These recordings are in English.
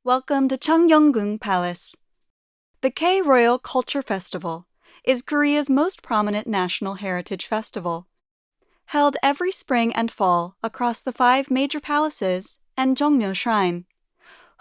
Welcome to Changyeonggung Palace. The K-Royal Culture Festival is Korea's most prominent national heritage festival, held every spring and fall across the 5 major palaces and Jeongmyo Shrine.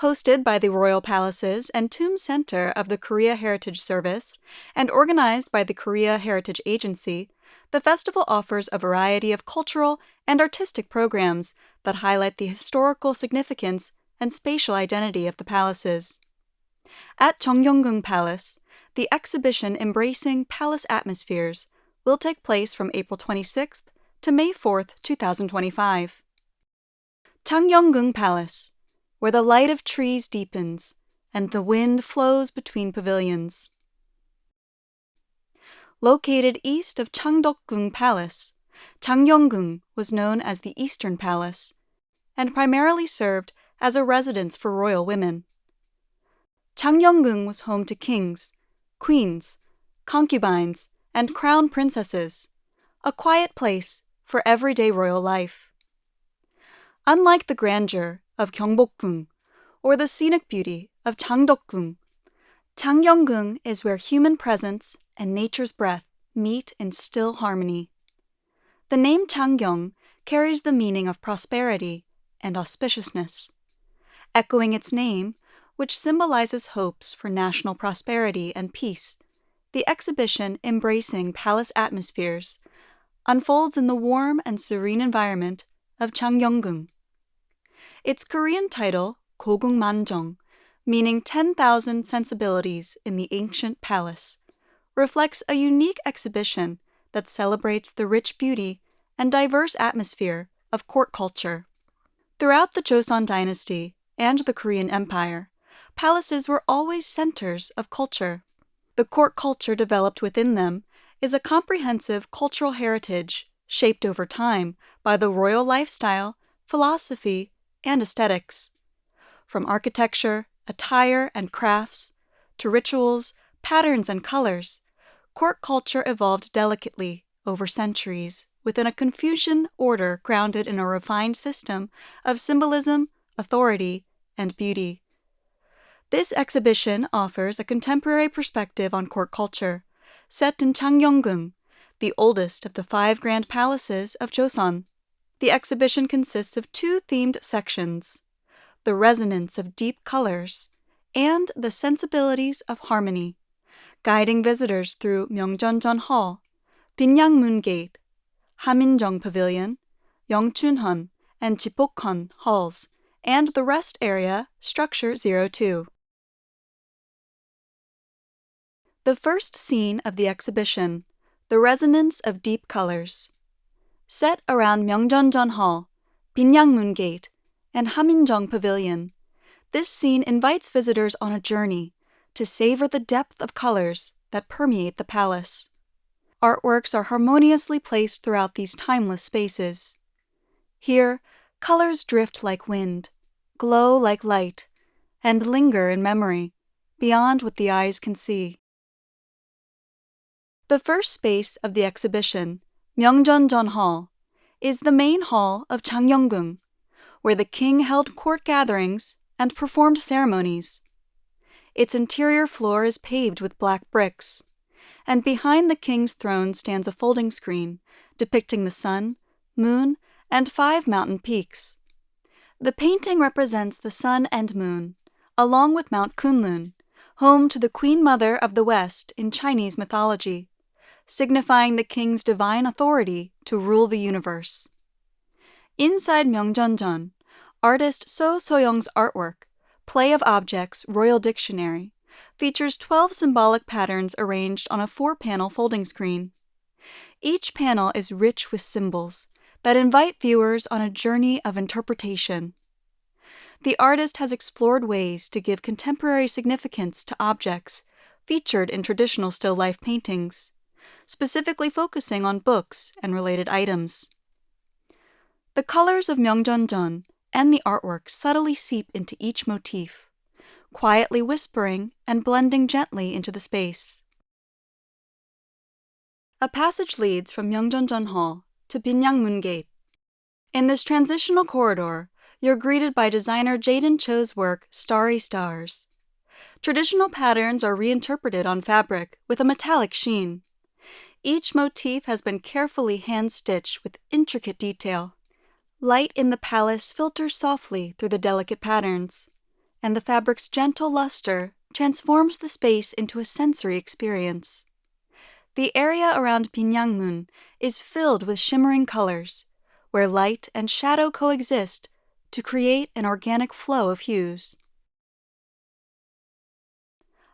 Hosted by the Royal Palaces and Tomb Center of the Korea Heritage Service and organized by the Korea Heritage Agency, the festival offers a variety of cultural and artistic programs that highlight the historical significance and spatial identity of the palaces. At Changyeonggung Palace, the exhibition embracing palace atmospheres will take place from April 26th to May 4th, 2025. Changyeonggung Palace, where the light of trees deepens and the wind flows between pavilions. Located east of Changdeokgung Palace, Changyeonggung was known as the Eastern Palace and primarily served as a residence for royal women. Changyeonggung was home to kings, queens, concubines, and crown princesses, a quiet place for everyday royal life. Unlike the grandeur of Gyeongbokgung or the scenic beauty of Changdeokgung, Changyeonggung is where human presence and nature's breath meet in still harmony. The name Changgyeong carries the meaning of prosperity and auspiciousness. Echoing its name, which symbolizes hopes for national prosperity and peace, the exhibition embracing palace atmospheres unfolds in the warm and serene environment of Changyeonggung. Its Korean title, Gogungmanjeong, meaning 10,000 sensibilities in the ancient palace, reflects a unique exhibition that celebrates the rich beauty and diverse atmosphere of court culture. Throughout the Joseon dynasty and the Korean Empire, palaces were always centers of culture. The court culture developed within them is a comprehensive cultural heritage shaped over time by the royal lifestyle, philosophy, and aesthetics. From architecture, attire, and crafts, to rituals, patterns, and colors, court culture evolved delicately over centuries within a Confucian order grounded in a refined system of symbolism, authority, and beauty. This exhibition offers a contemporary perspective on court culture, set in Changyeonggung, the oldest of the 5 grand palaces of Joseon. The exhibition consists of 2 themed sections: the resonance of deep colors and the sensibilities of harmony, guiding visitors through Myeongjeongjeon Hall, Binyangmun Gate, Haminjeong Pavilion, Yeongchunheon, and Jipbokheon halls, and the rest area, Structure 02. The first scene of the exhibition, the resonance of deep colors. Set around Myeongjeongjeon Hall, Binyangmun Gate, and Haminjeong Pavilion, this scene invites visitors on a journey to savor the depth of colors that permeate the palace. Artworks are harmoniously placed throughout these timeless spaces. Here, colors drift like wind, glow like light, and linger in memory, beyond what the eyes can see. The first space of the exhibition, Myeongjeongjeon Hall, is the main hall of Changyeonggung, where the king held court gatherings and performed ceremonies. Its interior floor is paved with black bricks, and behind the king's throne stands a folding screen depicting the sun, moon, and 5 mountain peaks. The painting represents the sun and moon, along with Mount Kunlun, home to the Queen Mother of the West in Chinese mythology, signifying the king's divine authority to rule the universe. Inside Myeongjeongjeon, artist So Soyoung's artwork, Play of Objects Royal Dictionary, features 12 symbolic patterns arranged on a 4-panel folding screen. Each panel is rich with symbols that invite viewers on a journey of interpretation. The artist has explored ways to give contemporary significance to objects featured in traditional still life paintings, specifically focusing on books and related items. The colors of Myeongjeongjeon and the artwork subtly seep into each motif, quietly whispering and blending gently into the space. A passage leads from Myeongjeongjeon Hall to Binyangmun Gate. In this transitional corridor, you're greeted by designer Jaden Cho's work, Starry Stars. Traditional patterns are reinterpreted on fabric with a metallic sheen. Each motif has been carefully hand-stitched with intricate detail. Light in the palace filters softly through the delicate patterns, and the fabric's gentle luster transforms the space into a sensory experience. The area around Binyangmun is filled with shimmering colors, where light and shadow coexist to create an organic flow of hues.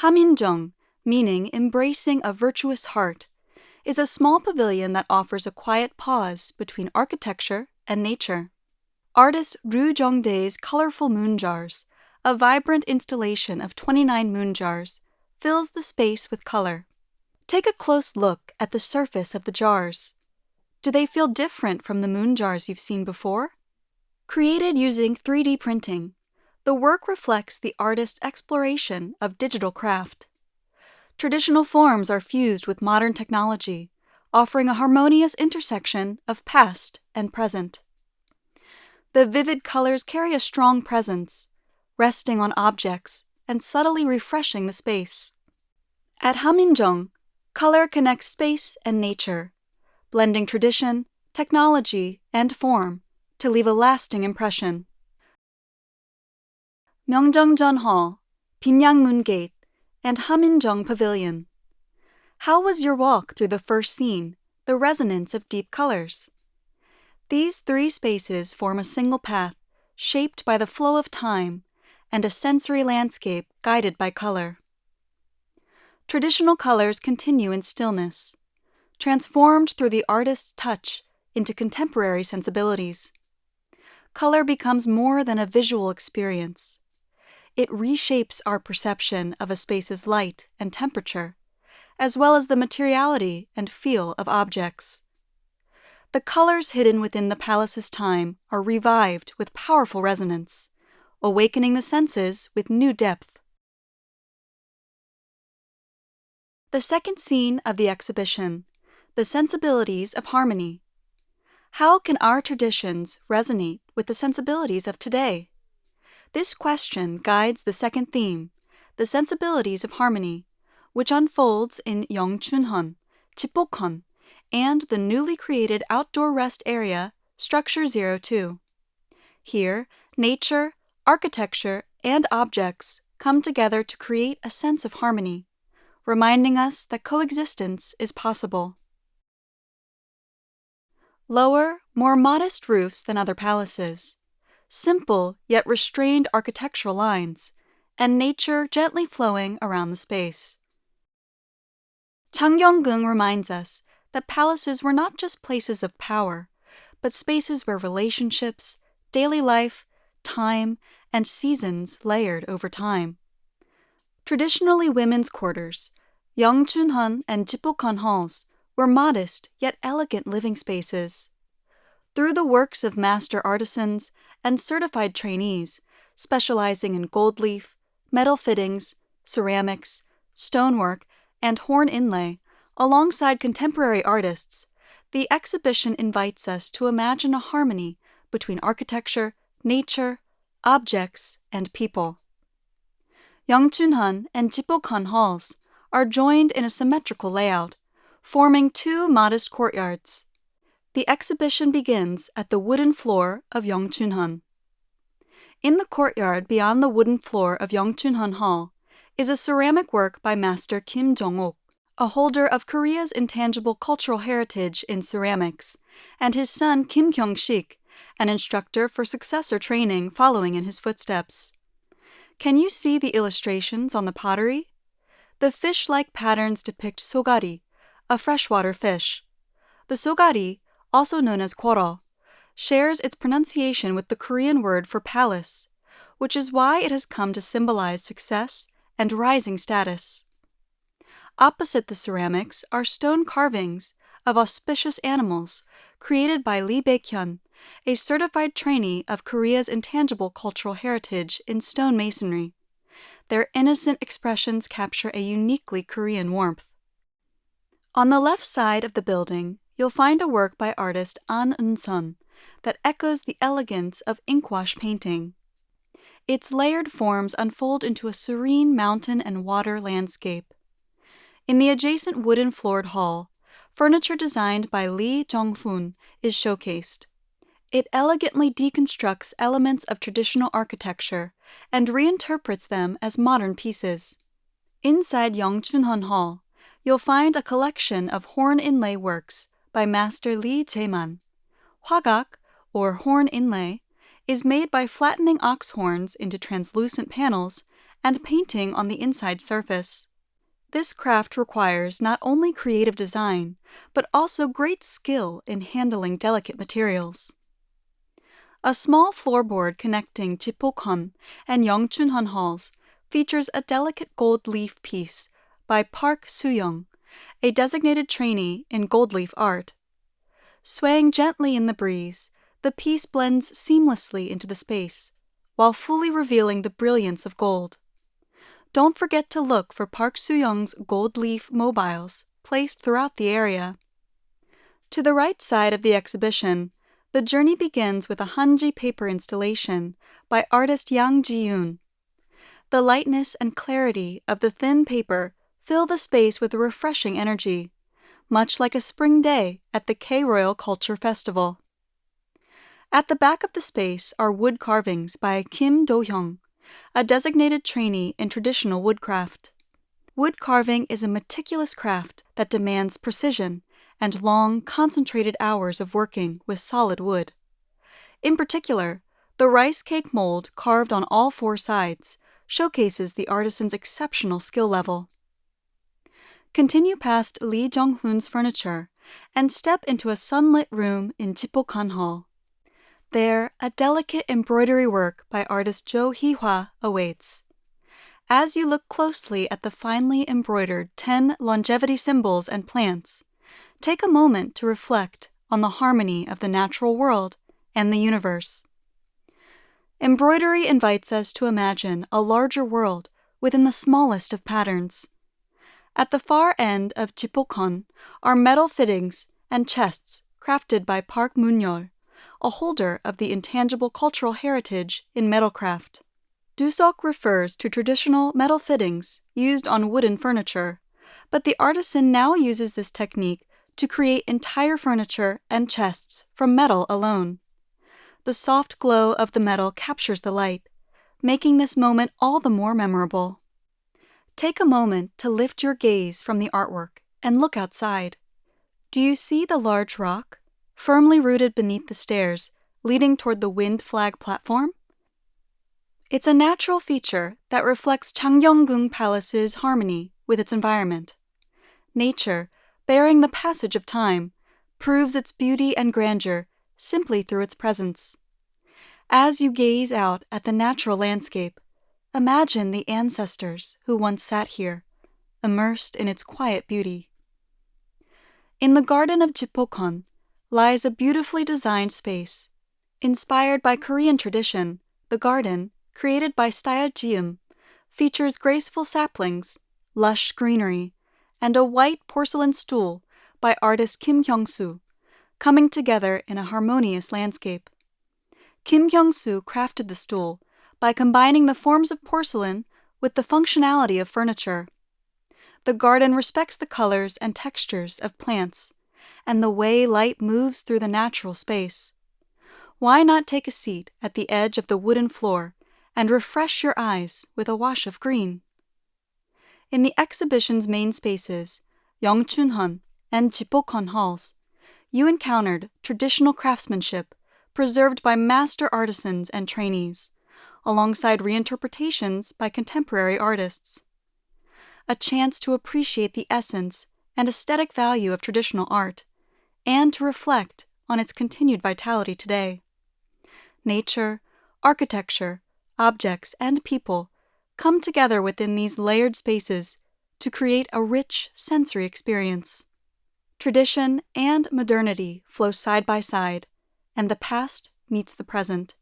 Haminjeong, meaning embracing a virtuous heart, is a small pavilion that offers a quiet pause between architecture and nature. Artist Ryu Jongdae's colorful moon jars, a vibrant installation of 29 moon jars, fills the space with color. Take a close look at the surface of the jars. Do they feel different from the moon jars you've seen before? Created using 3D printing, the work reflects the artist's exploration of digital craft. Traditional forms are fused with modern technology, offering a harmonious intersection of past and present. The vivid colors carry a strong presence, resting on objects and subtly refreshing the space. At Haminjeong, color connects space and nature, blending tradition, technology, and form to leave a lasting impression. Myeongjeongjeon Hall, Binyangmun Gate, and Haminjeong Pavilion. How was your walk through the first scene, the resonance of deep colors? These three spaces form a single path, shaped by the flow of time, and a sensory landscape guided by color. Traditional colors continue in stillness, transformed through the artist's touch into contemporary sensibilities. Color becomes more than a visual experience. It reshapes our perception of a space's light and temperature, as well as the materiality and feel of objects. The colors hidden within the palace's time are revived with powerful resonance, awakening the senses with new depth. The second scene of the exhibition, the sensibilities of harmony. How can our traditions resonate with the sensibilities of today? This question guides the second theme, the sensibilities of harmony, which unfolds in Yeongchunheon, Jipbokheon, and the newly created outdoor rest area, Structure 02. Here, nature, architecture, and objects come together to create a sense of harmony, reminding us that coexistence is possible. Lower, more modest roofs than other palaces, simple yet restrained architectural lines, and nature gently flowing around the space. Changgyeonggung reminds us that palaces were not just places of power, but spaces where relationships, daily life, time, and seasons layered over time. Traditionally women's quarters, Yeongchunheon and Jipbokheon halls were modest yet elegant living spaces. Through the works of master artisans and certified trainees specializing in gold leaf, metal fittings, ceramics, stonework, and horn inlay, alongside contemporary artists, the exhibition invites us to imagine a harmony between architecture, nature, objects, and people. Yeongchunheon and Jipbokheon halls are joined in a symmetrical layout, forming two modest courtyards. The exhibition begins at the wooden floor of Yeongchunheon. In the courtyard beyond the wooden floor of Yeongchunheon Hall is a ceramic work by Master Kim Jong-ok, a holder of Korea's intangible cultural heritage in ceramics, and his son Kim Kyung-sik, an instructor for successor training following in his footsteps. Can you see the illustrations on the pottery? The fish-like patterns depict sogari, a freshwater fish. The sogari, also known as kworo, shares its pronunciation with the Korean word for palace, which is why it has come to symbolize success and rising status. Opposite the ceramics are stone carvings of auspicious animals created by Lee Baekhyun, a certified trainee of Korea's intangible cultural heritage in stone masonry. Their innocent expressions capture a uniquely Korean warmth. On the left side of the building, you'll find a work by artist An Eun-sun that echoes the elegance of inkwash painting. Its layered forms unfold into a serene mountain and water landscape. In the adjacent wooden-floored hall, furniture designed by Lee Jong-hoon is showcased. It elegantly deconstructs elements of traditional architecture and reinterprets them as modern pieces. Inside Yeongchunheon Hall, you'll find a collection of horn inlay works by Master Lee Jae-man. Hwagak, or horn inlay, is made by flattening ox horns into translucent panels and painting on the inside surface. This craft requires not only creative design, but also great skill in handling delicate materials. A small floorboard connecting Jipbokheon and Yeongchunheon Halls features a delicate gold leaf piece by Park Soo-young, a designated trainee in gold leaf art. Swaying gently in the breeze, the piece blends seamlessly into the space, while fully revealing the brilliance of gold. Don't forget to look for Park Soo-young's gold leaf mobiles placed throughout the area. To the right side of the exhibition, the journey begins with a Hanji paper installation by artist Yang Ji-yoon. The lightness and clarity of the thin paper fill the space with a refreshing energy, much like a spring day at the K-Royal Culture Festival. At the back of the space are wood carvings by Kim Do-hyung, a designated trainee in traditional woodcraft. Wood carving is a meticulous craft that demands precision and long, concentrated hours of working with solid wood. In particular, the rice cake mold carved on all four sides showcases the artisan's exceptional skill level. Continue past Lee Jong-hoon's furniture and step into a sunlit room in Jipbokheon Hall. There, a delicate embroidery work by artist Jo Hee-hwa awaits. As you look closely at the finely embroidered 10 longevity symbols and plants, take a moment to reflect on the harmony of the natural world and the universe. Embroidery invites us to imagine a larger world within the smallest of patterns. At the far end of Jipbokheon are metal fittings and chests crafted by Park Moon-yeol, a holder of the intangible cultural heritage in metalcraft. Dusok refers to traditional metal fittings used on wooden furniture, but the artisan now uses this technique to create entire furniture and chests from metal alone. The soft glow of the metal captures the light, making this moment all the more memorable. Take a moment to lift your gaze from the artwork and look outside. Do you see the large rock, firmly rooted beneath the stairs, leading toward the wind flag platform? It's a natural feature that reflects Changgyeonggung Palace's harmony with its environment. Nature, bearing the passage of time, proves its beauty and grandeur simply through its presence. As you gaze out at the natural landscape, imagine the ancestors who once sat here, immersed in its quiet beauty. In the garden of Jipbokheon lies a beautifully designed space. Inspired by Korean tradition, the garden, created by Style Jium, features graceful saplings, lush greenery, and a white porcelain stool by artist Kim Hyung-soo, coming together in a harmonious landscape. Kim Hyung-soo crafted the stool by combining the forms of porcelain with the functionality of furniture. The garden respects the colors and textures of plants and the way light moves through the natural space. Why not take a seat at the edge of the wooden floor and refresh your eyes with a wash of green? In the exhibition's main spaces, Yeongchunheon and Jipbokheon Halls, you encountered traditional craftsmanship preserved by master artisans and trainees, alongside reinterpretations by contemporary artists. A chance to appreciate the essence and aesthetic value of traditional art, and to reflect on its continued vitality today. Nature, architecture, objects, and people come together within these layered spaces to create a rich sensory experience. Tradition and modernity flow side by side, and the past meets the present.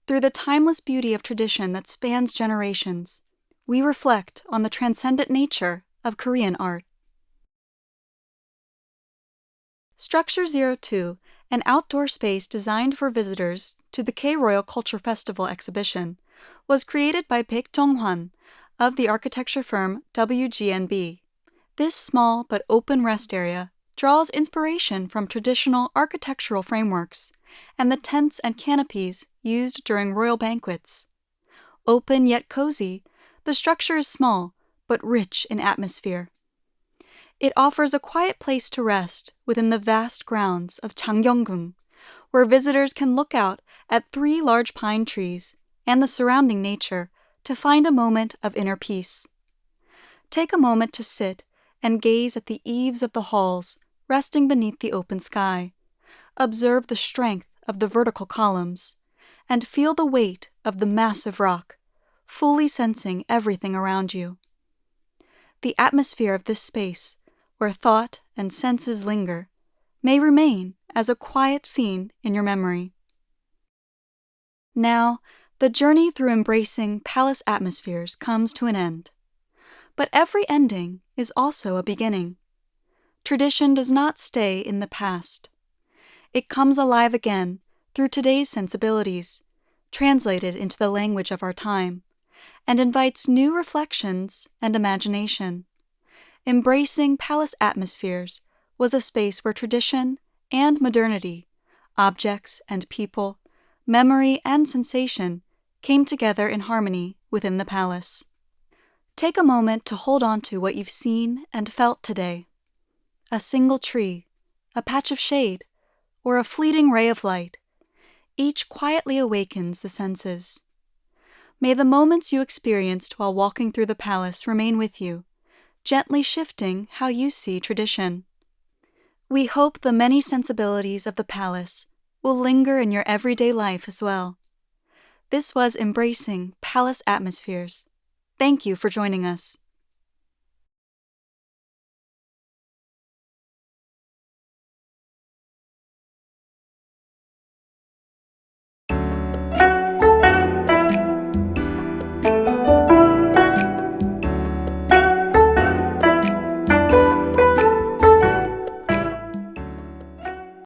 Through the timeless beauty of tradition that spans generations, we reflect on the transcendent nature of Korean art. Structure 02, an outdoor space designed for visitors to the K-Royal Culture Festival exhibition, was created by Baek Jong-hwan of the architecture firm WGNB. This small but open rest area draws inspiration from traditional architectural frameworks and the tents and canopies used during royal banquets. Open yet cozy, the structure is small but rich in atmosphere. It offers a quiet place to rest within the vast grounds of Changgyeonggung, where visitors can look out at 3 large pine trees and the surrounding nature to find a moment of inner peace. Take a moment to sit and gaze at the eaves of the halls resting beneath the open sky. Observe the strength of the vertical columns and feel the weight of the massive rock, fully sensing everything around you. The atmosphere of this space, where thought and senses linger, may remain as a quiet scene in your memory. Now, the journey through embracing palace atmospheres comes to an end. But every ending is also a beginning. Tradition does not stay in the past. It comes alive again through today's sensibilities, translated into the language of our time, and invites new reflections and imagination. Embracing palace atmospheres was a space where tradition and modernity, objects and people, memory and sensation came together in harmony within the palace. Take a moment to hold on to what you've seen and felt today. A single tree, a patch of shade, or a fleeting ray of light, each quietly awakens the senses. May the moments you experienced while walking through the palace remain with you, gently shifting how you see tradition. We hope the many sensibilities of the palace will linger in your everyday life as well. This was Embracing Palace Atmospheres. Thank you for joining us.